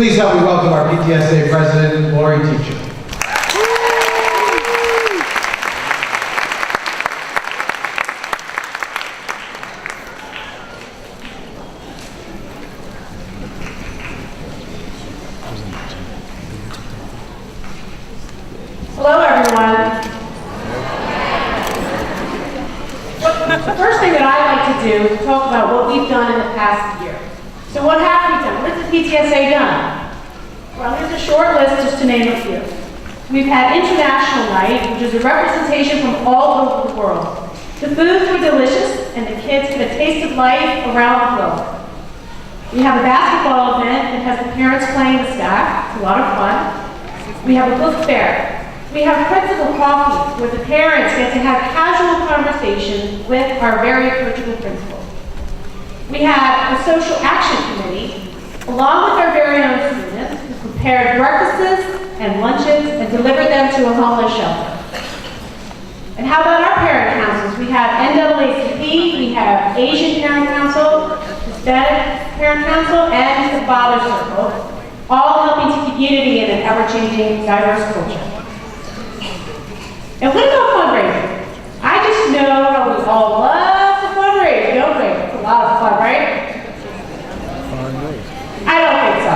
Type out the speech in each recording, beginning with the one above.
Please help me welcome our PTSA President, Lori Teachum. Hello, everyone. The first thing that I like to do is talk about what we've done in the past year. So what have we done? What has the PTSA done? Well, here's a short list just to name a few. We've had International Night, which is a representation from all over the world. The foods were delicious, and the kids get a taste of life around the globe. We have a basketball event that has the parents playing the staff. It's a lot of fun. We have a book fair. We have principal coffee, where the parents get to have casual conversations with our very approachable principal. We have a social action committee, along with our very own students, who prepared breakfasts and lunches and delivered them to a homeless shelter. And how about our parent councils? We have NAACP, we have Asian Parent Council, Hispanic Parent Council, and the Father Circle, all helping to keep unity in an ever-changing, diverse culture. And what about fundraising? I just know how we all love to fundraise, don't we? It's a lot of fun, right? I don't think so.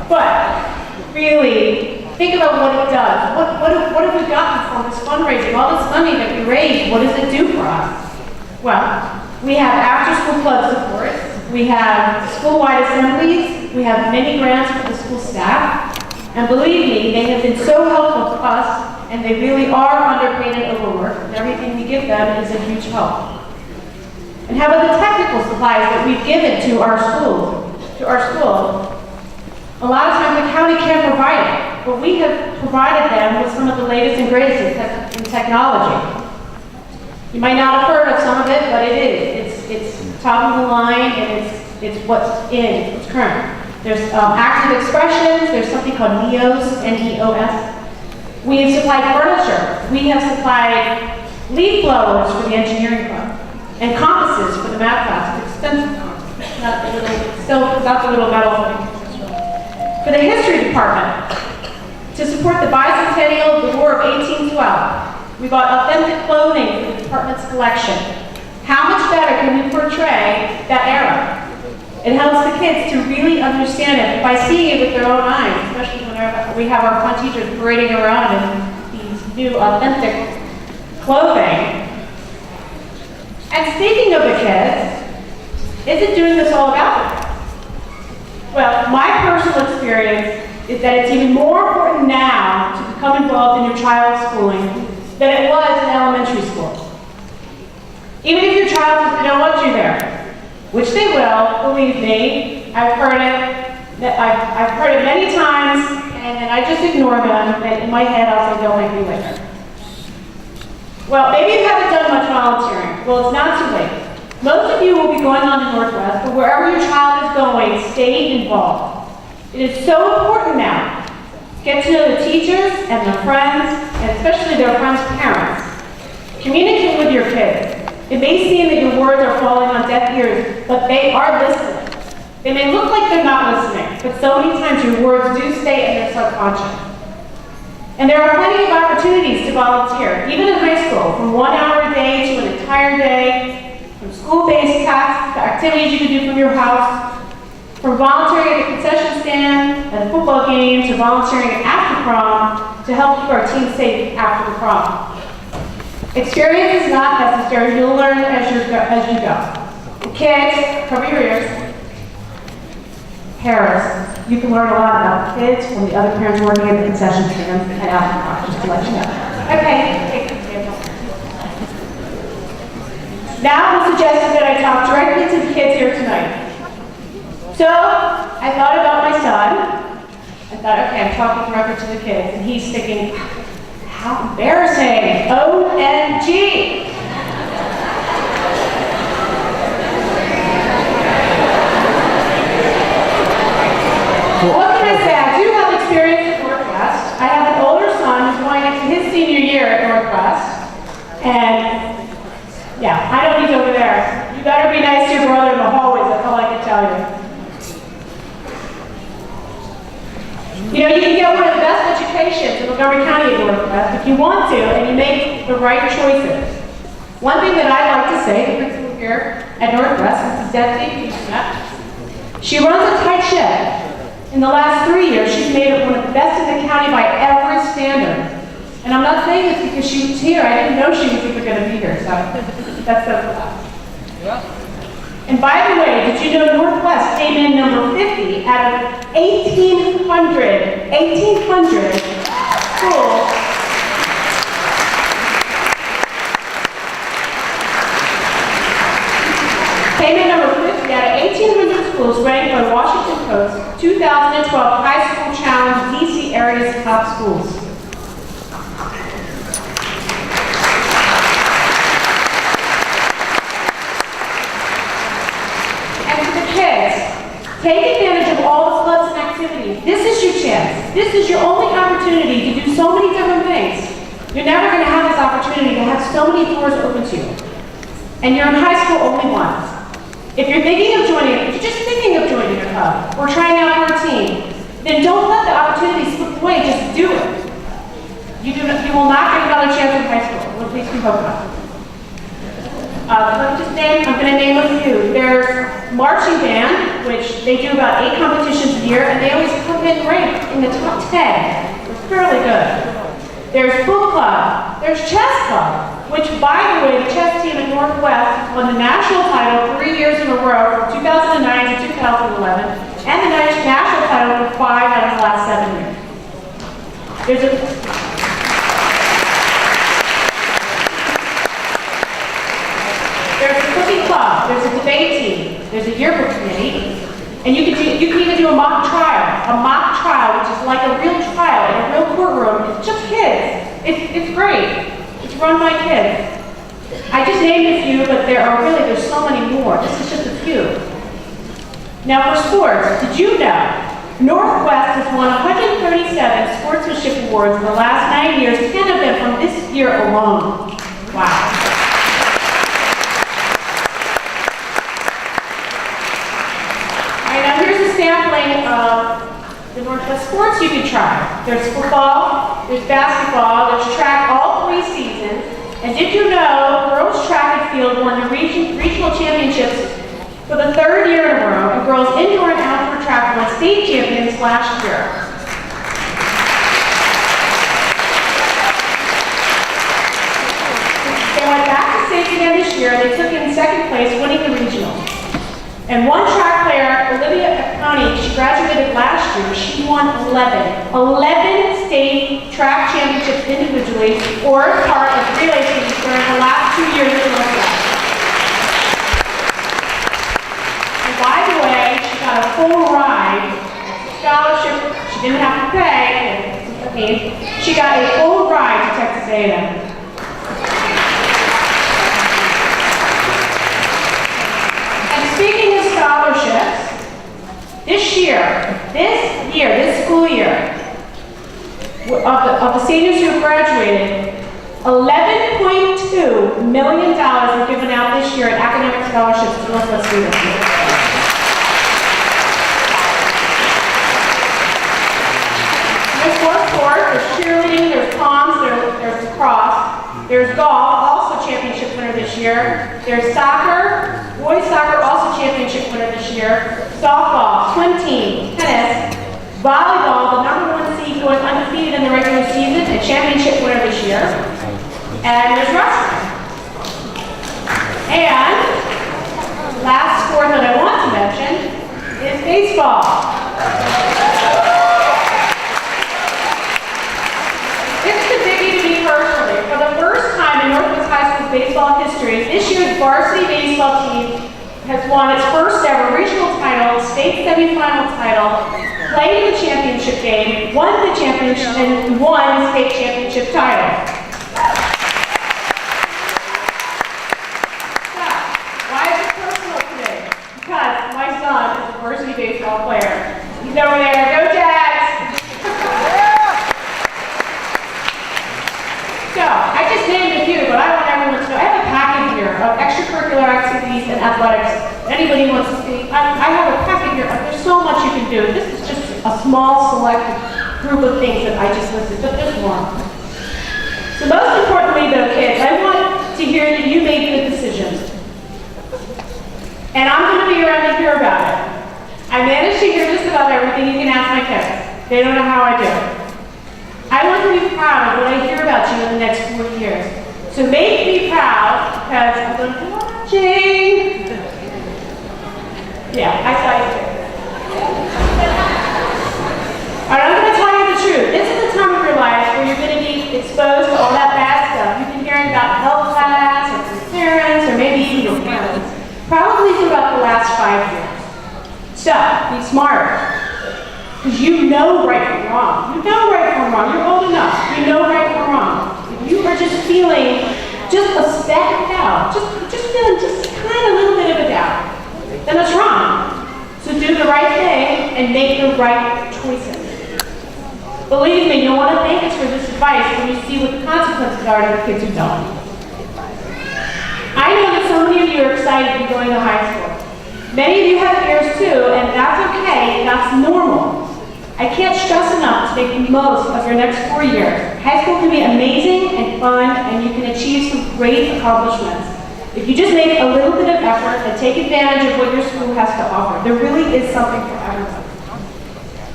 But really, think about what it does. What have we gotten from this fundraising? All this money that we raise, what does it do for us? Well, we have after-school club support. We have school-wide assemblies. We have many grants for the school staff. And believe me, they have been so helpful to us, and they really are underpaid and overworked, and everything we give them is a huge help. And how about the technical supplies that we've given to our school? A lot of times the county can't provide it, but we have provided them with some of the latest and greatest in technology. You might not have heard of some of it, but it is. It's top of the line, and it's what's current. There's active expressions. There's something called NEOS, N-E-O-S. We have supplied furniture. We have supplied leaf blowers for the engineering club, and compasses for the math class. It's expensive compasses, not the little metal thing. For the history department, to support the bicentennial of the War of 1812, we bought authentic clothing for the department's collection. How much better can we portray that era? It helps the kids to really understand it by seeing it with their own eyes, especially when we have our fun teachers parading around in these new authentic clothing. And speaking of the kids, isn't doing this all about them? Well, my personal experience is that it's even more important now to become involved in your child's schooling than it was in elementary school. Even if your child says they don't want you there, which they will, believe me. I've heard it many times, and then I just ignore them, and in my head I'll say, don't make me later. Well, maybe you haven't done much volunteering. Well, it's not too late. Most of you will be going on to Northwest, but wherever your child is going, stay involved. It is so important now. Get to know the teachers and their friends, and especially their friends' parents. Communicate with your kids. It may seem that your words are falling on deaf ears, but they are listening. They may look like they're not listening, but so many times your words do stay in their subconscious. And there are plenty of opportunities to volunteer, even in high school, from 1 hour a day to an entire day, from school-based tasks to activities you can do from your house, from volunteering at the concession stand, at a football game, to volunteering after prom, to help keep our team safe after the prom. Experience is not necessary. You'll learn as you go. The kids, cover your ears. Parents, you can learn a lot about kids from the other parents working at the concession stand and after prom, just to let you know. Okay. Now it was suggested that I talk directly to the kids here tonight. So I thought about my son. I thought, okay, I'm talking directly to the kids, and he's thinking, how embarrassing! OMG! What can I say? I do have experience at Northwest. I have an older son who's going into his senior year at Northwest. And yeah, I know he's over there. You better be nice to your brother in the hallways, that's all I can tell you. You know, you can get one of the best educations in Montgomery County at Northwest if you want to, and you make the right choices. One thing that I like to say, the principal here at Northwest, Mrs. Dempsey, she runs a tight ship. In the last 3 years, she's made it one of the best in the county by every standard. And I'm not saying this because she was here. I didn't know she was even going to be here, so that's so cool. And by the way, did you know Northwest came in number 50 out of 1,800 schools. Came in number 50 out of 1,800 schools ranked by Washington Post 2012 High School Challenge DC Area's top schools. Take advantage of all the clubs and activities. This is your chance. This is your only opportunity to do so many different things. You're never going to have this opportunity to have so many doors open to you. And you're in high school only once. If you're just thinking of joining a club or trying out for a team, then don't let the opportunity slip away. Just do it. You will not get another chance in high school. Well, please be hopeful. I'm going to name a few. There's marching band, which they do about 8 competitions a year, and they always come in ranked in the top 10. It's fairly good. There's book club. There's chess club, which, by the way, the chess team at Northwest won the national title 3 years in a row from 2009 to 2011, and the national title for 5 out of the last 7 years. There's a cooking club, there's a debate team, there's a yearbook committee, and you can even do a mock trial, which is like a real trial in a real courtroom. It's just kids. It's great. It's run by kids. I just named a few, but there's so many more. This is just a few. Now for sports, did you know Northwest has won 137 sportsmanship awards in the last 9 years, 10 of them from this year alone. Wow. Sampling of the Northwest sports you can try. There's football, there's basketball, there's track all 3 seasons. And did you know girls track and field won the regional championships for the 3rd year in a row, and girls indoor and outdoor track won state champions last year. They went back to state again this year. They took in 2nd place, winning the regional. And one track player, Olivia Coney, she graduated last year. She won 11 state track championships individually or as part of relay teams during the last 2 years of Northwest. And by the way, she got a full ride, scholarship. She didn't have to pay. She got a full ride to Texas A&M. Speaking of scholarships, this school year, of the seniors who have graduated, $11.2 million were given out this year in academic scholarships to Northwest students. There's sport, there's cheerleading, there's poms, there's lacrosse, there's golf, also championship winner this year. There's soccer, boys soccer, also championship winner this year. Softball, swim team, tennis, volleyball, the #1 seed going undefeated in the regular season, a championship winner this year. And there's wrestling. And last sport that I want to mention is baseball. This is a biggie to me personally. For the first time in Northwest High School's baseball history, this year's varsity baseball team has won its first ever regional title, state semifinal title, played in the championship game, won the championship, and won the state championship title. So, why is it personal today? Because my son is a varsity baseball player. He's over there. Go Jags! So, I just named a few, but I want everyone to know. I have a packet here of extracurricular activities and athletics. Anybody wants to see? I have a packet here. There's so much you can do. This is just a small selection. select group of things that I just listed, but there's more. So most importantly though, kids, I want to hear that you made good decisions. And I'm going to be around to hear about it. I managed to hear just about everything. You can ask my kids. They don't know how I do it. I want to be proud of what I hear about you in the next 4 years. So make me proud, because I'm going to be watching. Yeah, I saw you too. All right, I'm going to tell you the truth. This is the time of your life where you're going to be exposed to all that bad stuff. You've been hearing about health class, or from parents, or maybe even your parents, probably for about the last 5 years. So, be smart. Because you know right from wrong. You know right from wrong. You're old enough. You know right from wrong. If you are just feeling just a speck of doubt, just feeling just kind of a little bit of a doubt, then it's wrong. So do the right thing and make the right choices. Believe me, you'll want to thank us for this advice when you see what the consequences are to the kids who don't. I know that so many of you are excited to be going to high school. Many of you have fears too, and that's okay, that's normal. I can't stress enough to make the most of your next 4 years. High school can be amazing and fun, and you can achieve some great accomplishments. If you just make a little bit of effort and take advantage of what your school has to offer, there really is something for everyone.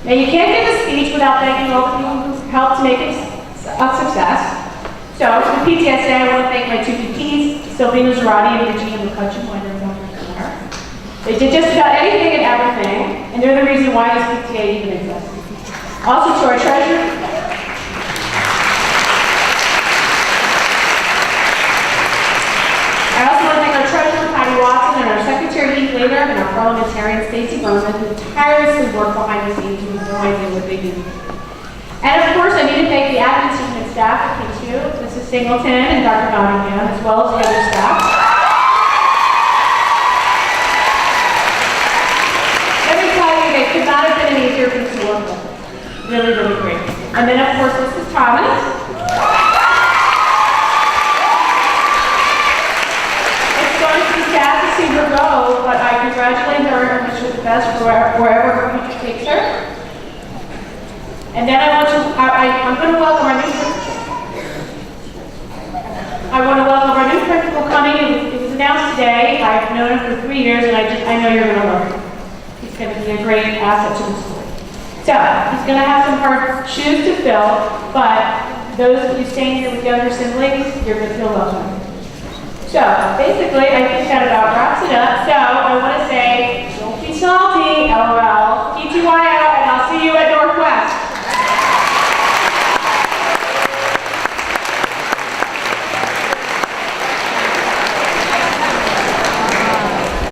Now, you can't give a speech without thanking all the people who helped to make it a success. So, for the PTSA, I want to thank my 2 PTs, Sylvina Zarati and Virginia McCutcheon, who I know down there. They did just about anything and everything, and they're the reason why this PTA even exists. Also to our treasurer, I also want to thank our treasurer, Patty Watson, and our secretary, Heath Lader, and our parliamentarian, Stacey Bowman, who tirelessly work behind the scenes with no idea what they do. And of course, I need to thank the admin team and staff at Kingsview, Mrs. Singleton and Dr. Nottingham, as well as the other staff. Let me tell you, they could not have been an easier piece to work with. Really, really great. And then, of course, Mrs. Thomas. It's going to be sad to see her go, but I congratulate her and wish her the best wherever her future takes her. And then I'm going to welcome our new principal. I want to welcome our new principal coming. It was announced today. I've known him for 3 years, and I know you're going to love him. He's going to be a great asset to the school. So, he's going to have some hard shoes to fill, but those of you staying here with younger siblings, you'll love them. So, basically, I think that about wraps it up. So, I want to say